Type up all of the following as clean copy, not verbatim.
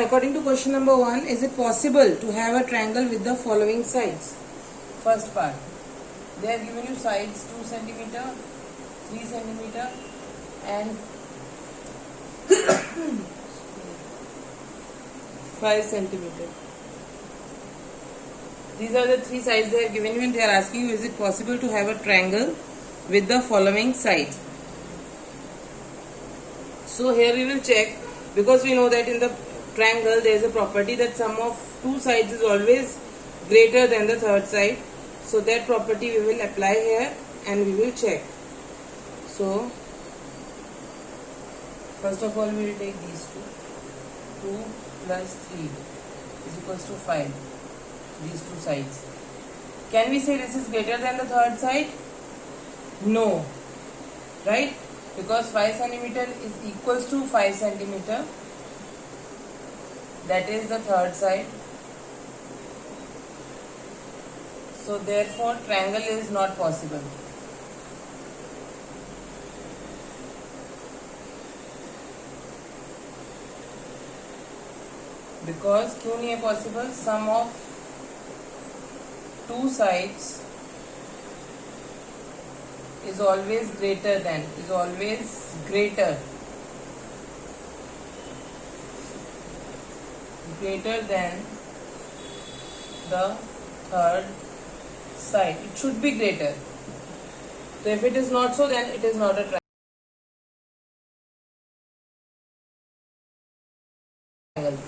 according to question number 1, is it possible to have a triangle with the following sides? First part, they have given you sides 2 centimeter, 3 centimeter and 5 centimeter. These are the 3 sides they have given you, and they are asking you, is it possible to have a triangle with the following sides? So here we will check, because we know that in the triangle there is a property that sum of 2 sides is always greater than the third side. So that property we will apply here and we will check. So first of all we will take these two. 2 plus 3 is equals to 5. These two sides. Can we say this is greater than the third side? No. Right? Because 5 centimeter is equals to 5 centimeter. That is the third side. So therefore triangle is not possible. Because क्यों नहीं है possible? Sum of 2 sides is always greater than, greater than the third side. It should be greater. So if it is not so, then it is not a triangle.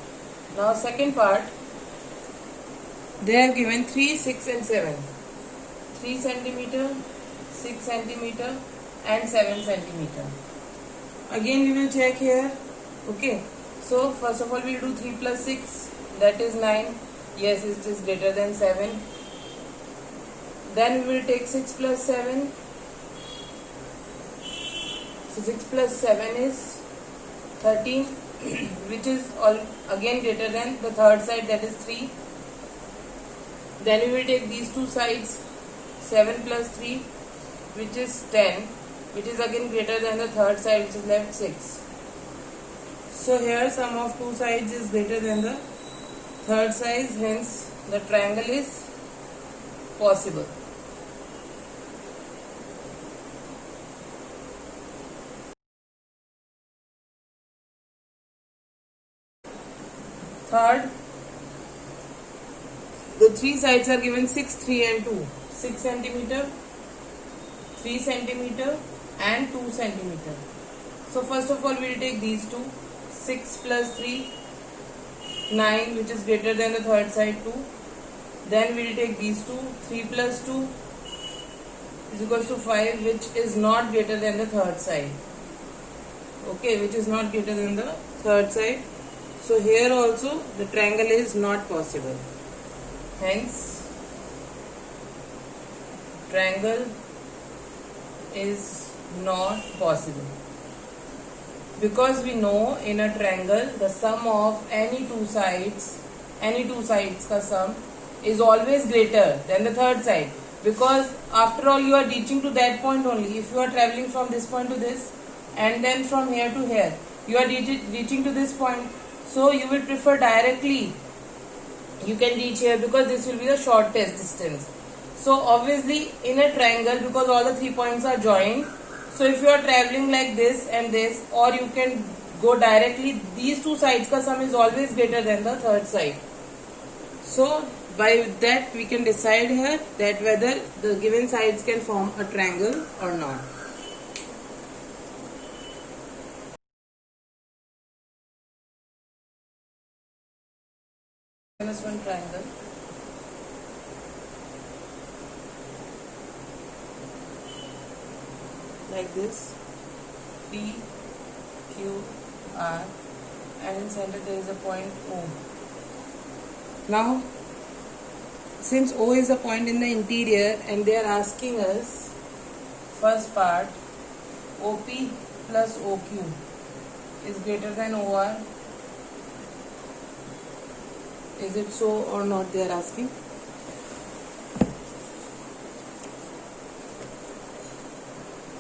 Now second part, they have given 3, 6 and 7. 3 centimeter, 6 centimeter and 7 centimeter. Again we will check here. Okay. So first of all we will do 3 plus 6, that is 9. Yes, it is greater than 7. Then we will take 6 plus 7. So 6 plus 7 is 13, which is again greater than the third side, that is 3. Then we will take these two sides, 7 plus 3, which is 10, which is again greater than the third side, which is left 6. So here sum of 2 sides is greater than the third side, hence the triangle is possible. Third, the 3 sides are given 6, 3 and 2. 6 centimeter, 3 centimeter and 2 centimeter. So first of all we will take these two. 6 plus 3, 9, which is greater than the third side, 2. Then we will take these two. 3 plus 2 is equals to 5, which is not greater than the third side. Okay, which is not greater than the third side. So here also the triangle is not possible. Hence triangle is not possible. Because we know in a triangle the sum of any two sides का sum is always greater than the third side. Because after all you are reaching to that point only. If you are traveling from this point to this and then from here to here, you are reaching to this point. So you will prefer directly you can reach here, because this will be the shortest distance. So obviously in a triangle, because all the 3 points are joined, so if you are traveling like this and this, or you can go directly, these two sides ka sum is always greater than the third side. So by that we can decide here that whether the given sides can form a triangle or not. One triangle. Like this, P, Q, R, and in center there is a point O. Now, since O is a point in the interior and they are asking us, first part, OP plus OQ is greater than OR. Is it so or not, they are asking.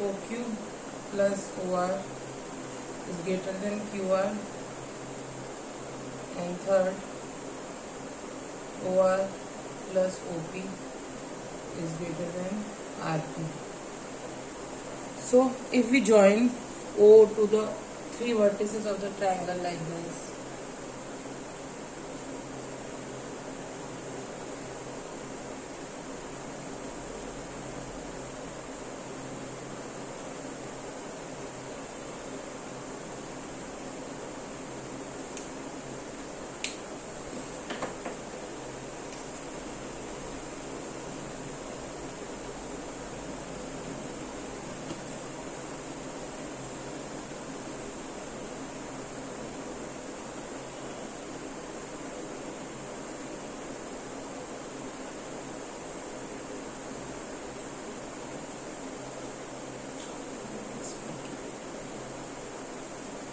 OQ plus OR is greater than QR, and third OR plus OP is greater than RP. So if we join O to the three vertices of the triangle like this,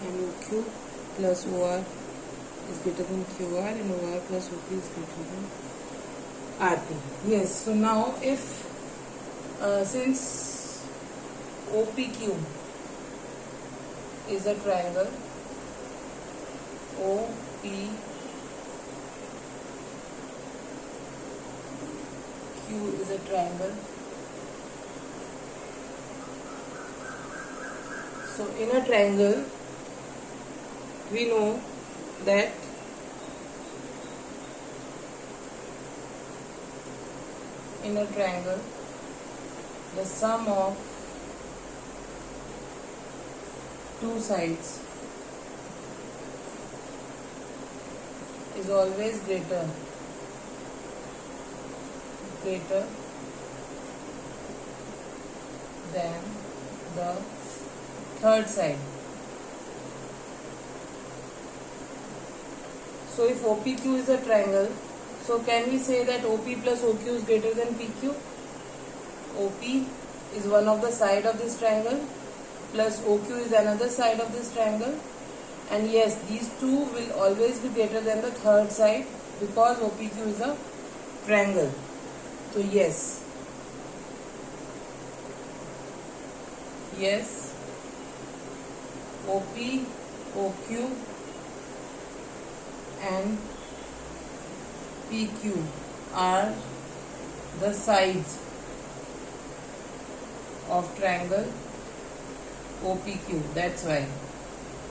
MOQ plus OR is greater than QR and OR plus OP is greater than RP. Yes, so now if since OPQ is a triangle, OPQ is a triangle, so in a triangle we know that in a triangle the sum of two sides is always greater than the third side. So if OPQ is a triangle, so can we say that OP plus OQ is greater than PQ? OP is one of the side of this triangle plus OQ is another side of this triangle, and yes, these two will always be greater than the third side because OPQ is a triangle. So yes, OP, OQ and PQ are the sides of triangle OPQ. That's why,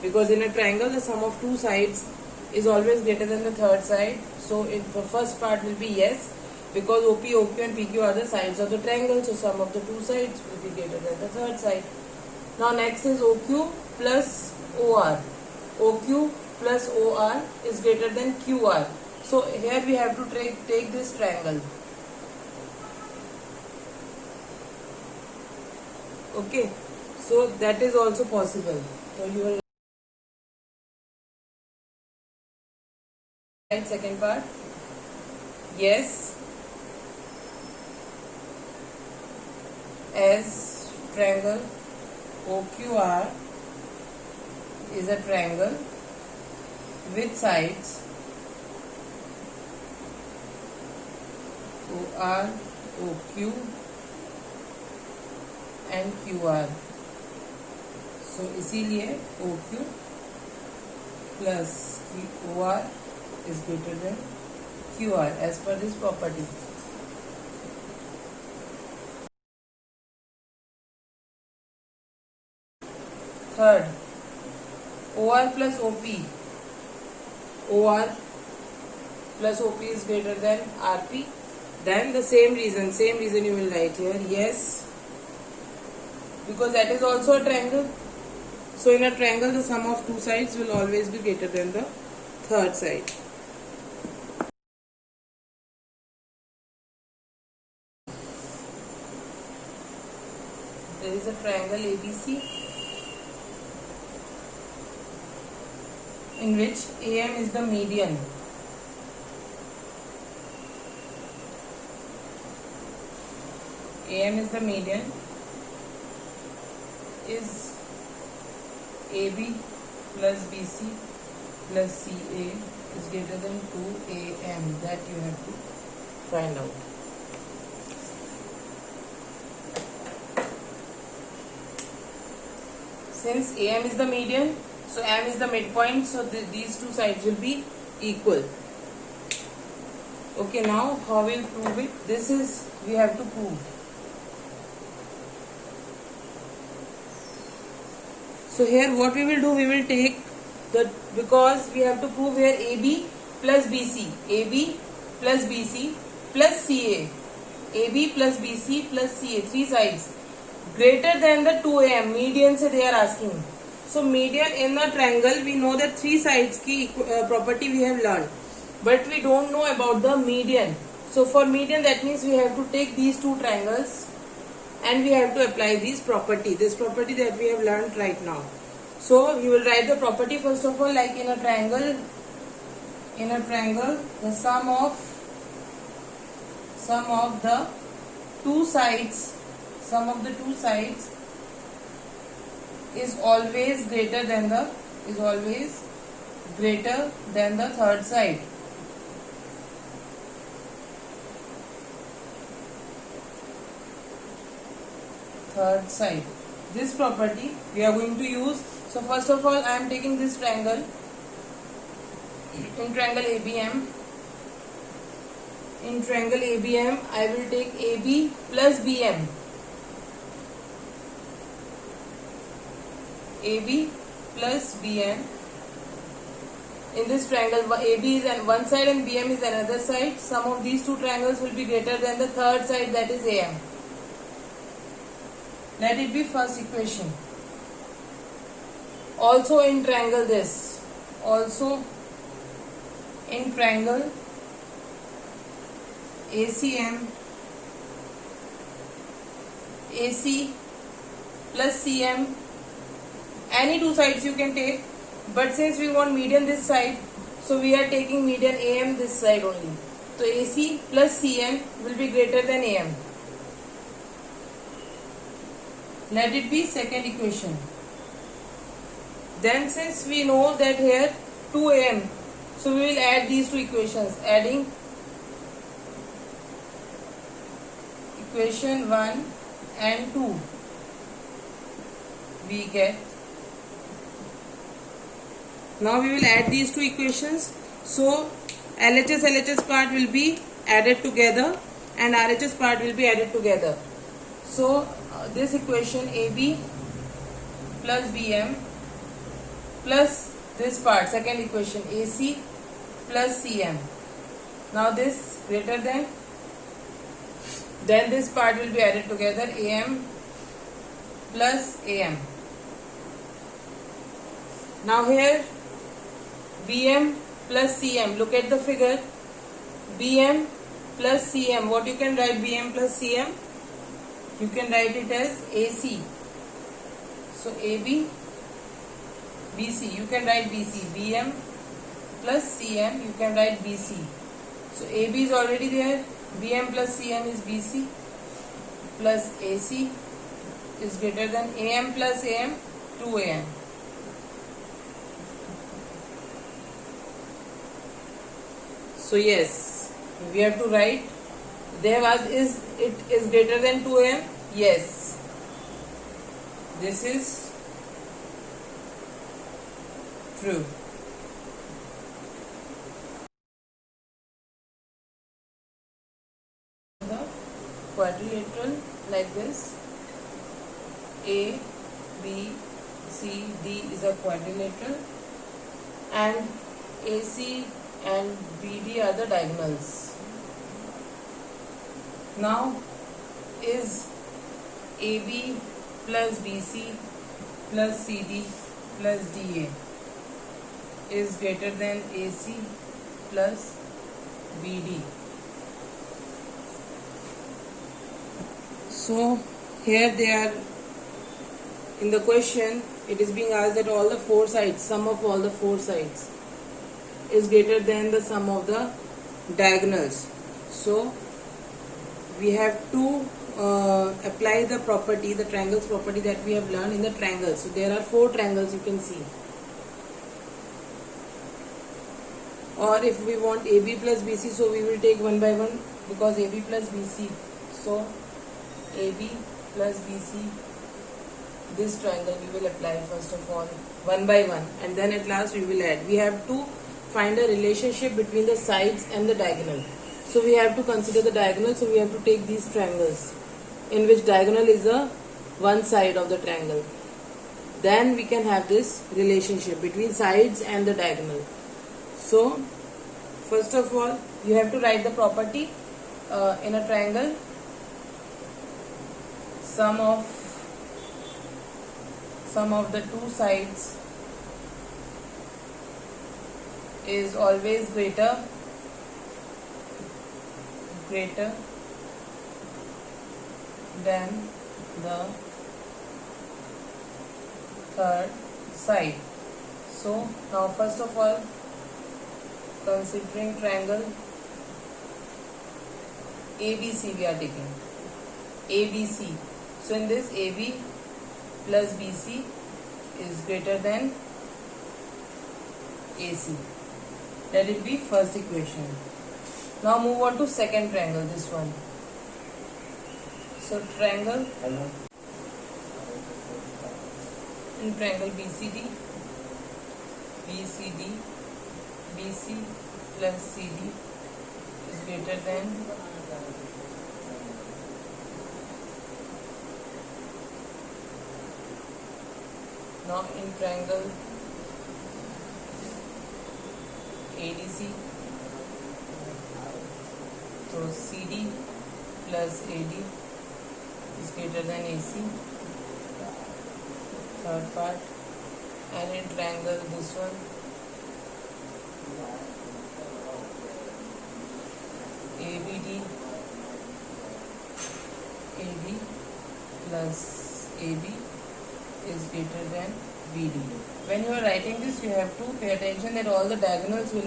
because in a triangle the sum of two sides is always greater than the third side. So the first part will be yes, because OP, OQ and PQ are the sides of the triangle, so sum of the two sides will be greater than the third side. Now next is OQ plus OR. OQ plus OR is greater than QR. So here we have to take this triangle. Okay, so that is also possible. So you will write second part. Yes, as triangle OQR is a triangle with sides OR, OQ and QR. So इसीलिए OQ plus OR is greater than QR as per this property. Third, OR plus OP. OR plus OP is greater than RP. Then the same reason you will write here. Yes, because that is also a triangle. So in a triangle the sum of two sides will always be greater than the third side. There is a triangle ABC in which AM is the median. AM is the median, is AB plus BC plus CA is greater than 2AM. That you have to find out. Since AM is the median, so M is the midpoint, so these two sides will be equal. Okay, now how we'll prove it? This is we have to prove. So here what we will do, we will take the, because we have to prove here AB plus BC, AB plus BC plus CA, AB plus BC plus CA, three sides greater than the 2AM, median se they are asking. So median in the triangle, we know that three sides ki property we have learned, but we don't know about the median. So for median, that means we have to take these two triangles and we have to apply this property that we have learned right now. So you will write the property first of all, like in a triangle, the sum of the two sides is always greater than the third side. This property we are going to use. So first of all, I am taking this triangle. In triangle ABM, I will take AB plus BM. AB plus BM. In this triangle, AB is on one side and BM is another side. Sum of these two triangles will be greater than the third side, that is AM. Let it be first equation. Also in triangle this. Also in triangle ACM, AC plus CM. Any two sides you can take, but since we want median this side, so we are taking median AM this side only. So AC plus CM will be greater than AM. Let it be second equation. Then since we know that here 2AM, so we will add these two equations. Adding equation 1 and 2, we get. Now we will add these two equations. So LHS part will be added together and RHS part will be added together. So this equation AB plus BM plus this part, second equation AC plus CM. Now this greater than, then this part will be added together, AM plus AM. Now here BM plus CM, look at the figure, BM plus CM. What you can write BM plus CM? You can write it as AC. So AB, BC, you can write BC. BM plus CM, you can write BC. So AB is already there. BM plus CM is BC plus AC is greater than AM plus AM, 2AM. So yes, we have to write. They have asked, is it greater than 2AM? Yes. This is true. The quadrilateral like this. A, B, C, D is a quadrilateral, and AC and BD are the diagonals. Now is AB plus BC plus CD plus DA is greater than AC plus BD. So here they are in the question, it is being asked that all the four sides, sum of all the four sides is greater than the sum of the diagonals. So we have to apply the property, the triangles property that we have learned in the triangles. So there are four triangles you can see. Or if we want AB plus BC, so we will take one by one, because AB plus BC. So AB plus BC, this triangle we will apply first of all one by one, and then at last we will add. We have to find a relationship between the sides and the diagonal. So we have to consider the diagonal. So we have to take these triangles in which diagonal is a one side of the triangle. Then we can have this relationship between sides and the diagonal. So first of all, you have to write the property in a triangle. Sum of the two sides is always greater than the third side. So now first of all, considering triangle ABC, we are taking ABC. So in this, AB plus BC is greater than AC. Let it be first equation. Now move on to second triangle, this one. So triangle, in triangle BCD BC plus CD is greater than now in triangle ADC, so CD plus AD is greater than AC, third part. And in triangle this one, ABD, AD plus AB is greater than BD. When you are writing this, you have to pay attention that all the diagonal side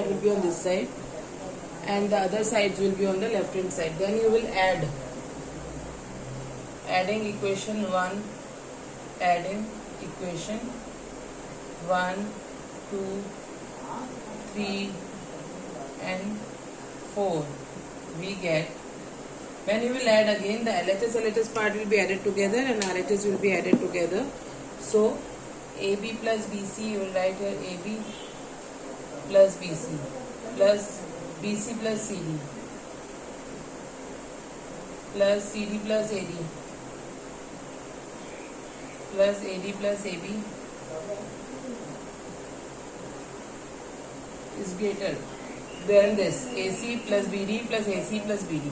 will be on this side and the other sides will be on the left hand side. Then you will adding equation 1, adding equation 1, 2, 3 and 4, we get, when you will add again, the LHS part will be added together and RHS will be added together. So AB plus BC, you will write here AB plus BC plus BC plus CD plus CD plus AD plus AD plus AB is greater than this AC plus BD plus AC plus BD.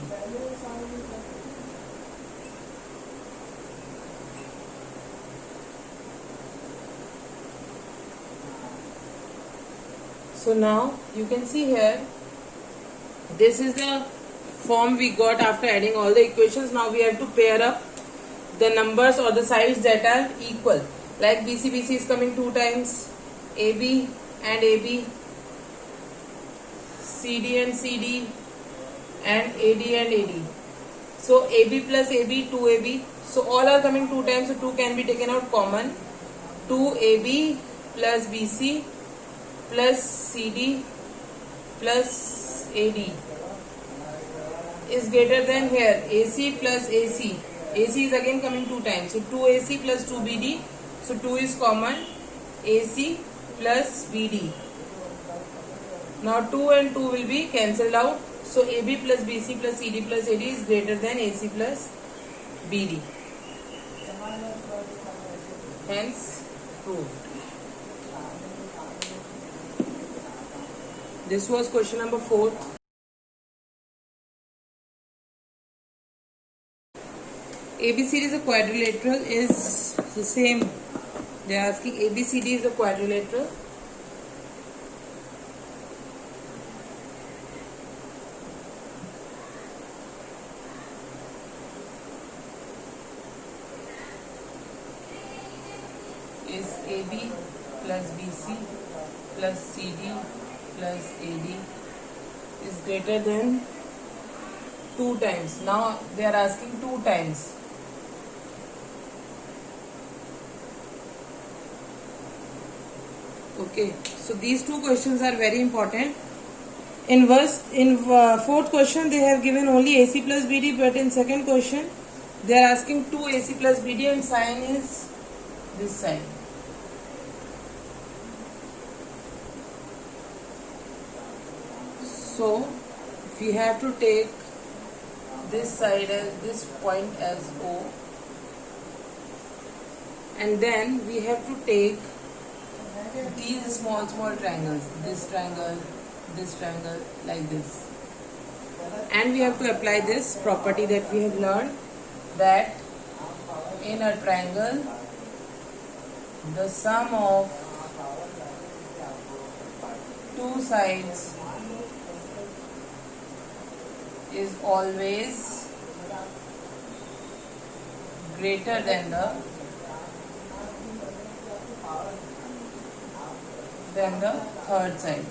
So now you can see here, this is the form we got after adding all the equations. Now we have to pair up the numbers or the sides that are equal. Like BC is coming 2 times, AB and AB, CD and CD, and AD and AD. So AB plus AB, 2AB. So all are coming 2 times, so 2 can be taken out common. 2AB plus BC plus CD plus AD is greater than here AC plus AC. AC is again coming 2 times. So 2AC plus 2BD. So 2 is common. AC plus BD. Now 2 and 2 will be cancelled out. So AB plus BC plus CD plus AD is greater than AC plus BD. Hence proved. This was question number 4. ABCD is a quadrilateral is the same. They are asking ABCD is a quadrilateral. Is AB plus BC plus CD plus AD is greater than 2 times. Now they are asking 2 times. Okay, so these 2 questions are very important. In fourth question they have given only AC plus BD, but in second question they are asking 2 AC plus BD and sign is this side. So we have to take this side as this point as O, and then we have to take these small triangles, this triangle like this, and we have to apply this property that we have learned, that in a triangle the sum of two sides is always greater than the third side.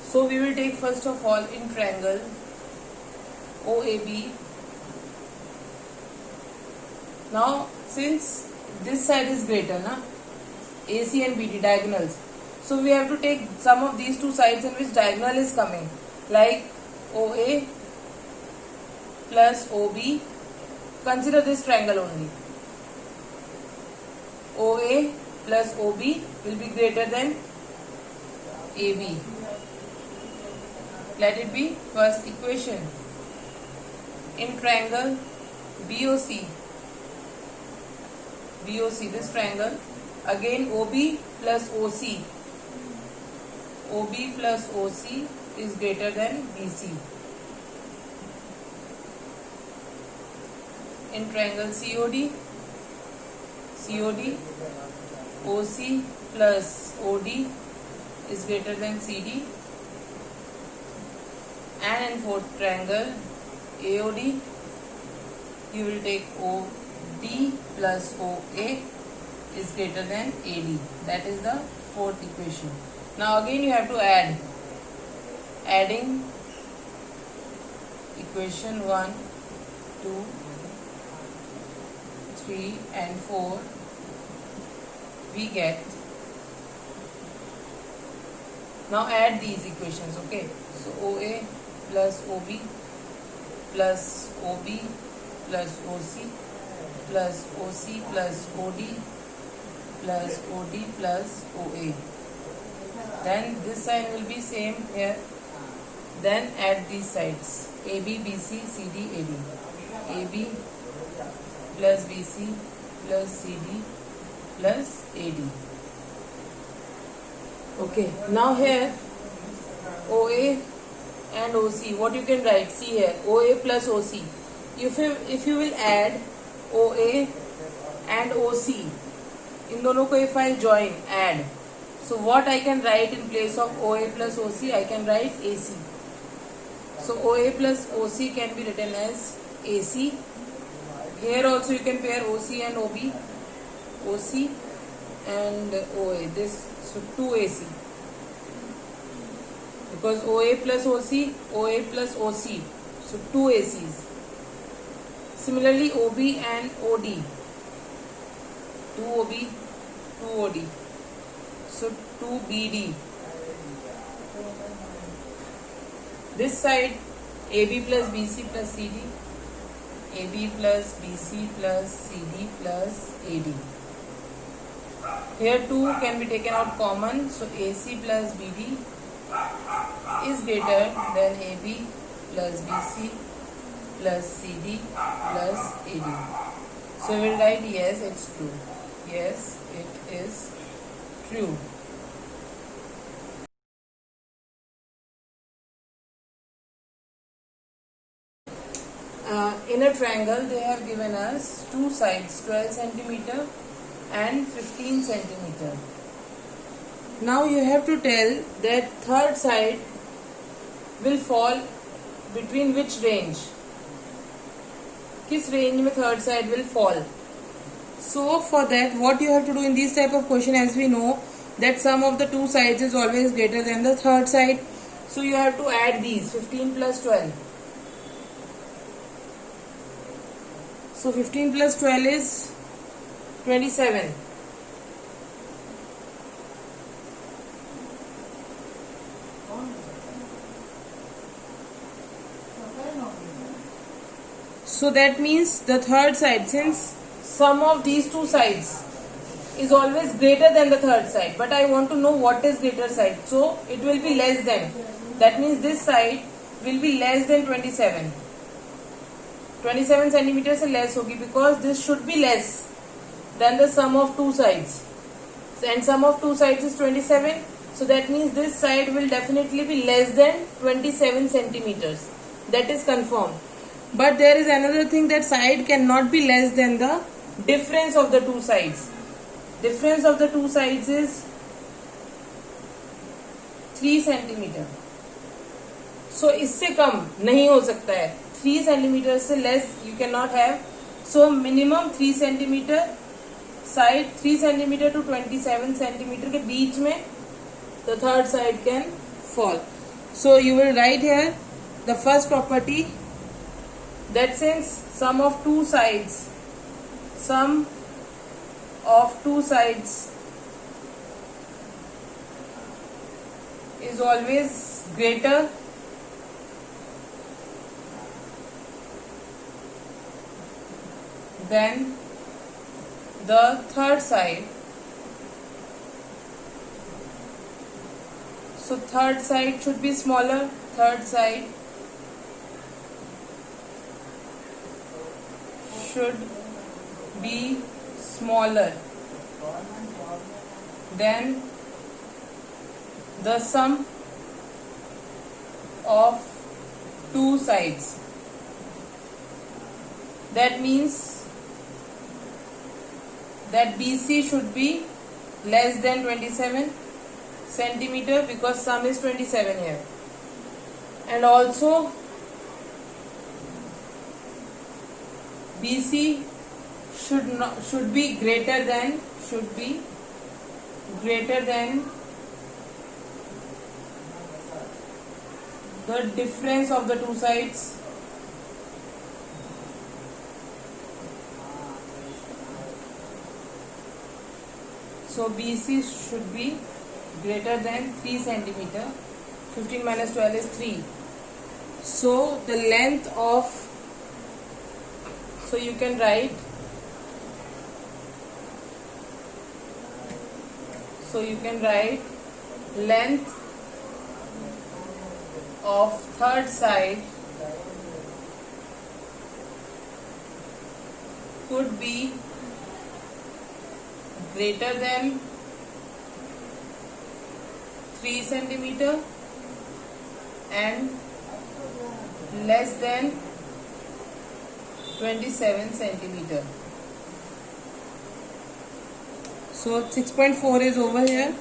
So we will take first of all in triangle OAB. Now since this side is greater, na, AC and BD diagonals, so we have to take some of these two sides in which diagonal is coming, like OA plus OB. Consider this triangle only. OA plus OB will be greater than AB. Let it be first equation. In triangle BOC, this triangle, again OB plus OC. OB plus OC is greater than BC. In triangle COD, OC plus OD is greater than CD. And in fourth triangle AOD, you will take OD plus OA is greater than AD. That is the fourth equation. Now again you have to add. Adding equation 1, 2, 3 and 4, we get. Now add these equations, okay? So OA plus OB plus OB plus OC plus OC plus OD plus OD plus OA. Then this sign will be same here. Then add these sides, AB, BC, CD, AD. AB plus BC plus CD plus AD. Okay, now here OA and OC, what you can write, see here, OA plus OC. If you will add OA and OC, in दोनों को if I join, add, so what I can write in place of OA plus OC, I can write AC. So OA plus OC can be written as AC. Here also you can pair OC and OB, OC and OA, this, so 2AC. Because OA plus OC, OA plus OC, so 2 ACs. Similarly OB and OD, 2 OB, 2 OD, so 2 BD. This side AB plus BC plus CD, AB plus BC plus CD plus AD. Here 2 can be taken out common, so AC plus BD is greater than AB plus BC plus CD plus AD. So we will write yes, it's true. Yes, it is true. In a triangle, they have given us two sides, 12 centimeter and 15 centimeter. Now you have to tell that third side will fall between which range? किस range में third side will fall? So for that, what you have to do in this type of question, as we know that sum of the two sides is always greater than the third side. So you have to add these 15 plus 12. So 15 plus 12 is 27. So that means the third side, since sum of these two sides is always greater than the third side, but I want to know what is greater side, so it will be less than. That means this side will be less than 27. 27 centimeters से less होगी, because this should be less than the sum of two sides, and sum of two sides is 27. So that means this side will definitely be less than 27 centimeters. That is confirmed. But there is another thing, that side cannot be less than the difference of the two sides. Difference of the two sides is 3 centimeter. So इससे कम नहीं हो सकता है. 3 centimeter से less you cannot have. So minimum 3 centimeter. Side 3 centimeter to 27 centimeter के बीच में the third side can fall. So you will write here the first property, that since sum of two sides is always greater than the third side. So third side should be smaller. Third side should be smaller than the sum of two sides. That means that BC should be less than 27 centimeter, because sum is 27 here, and also BC should be greater than the difference of the two sides. So BC should be greater than 3 centimeter. 15 minus 12 is 3. So the length of, so you can write, length of third side could be greater than 3 centimeter and less than 27 centimeter. So 6.4 is over here.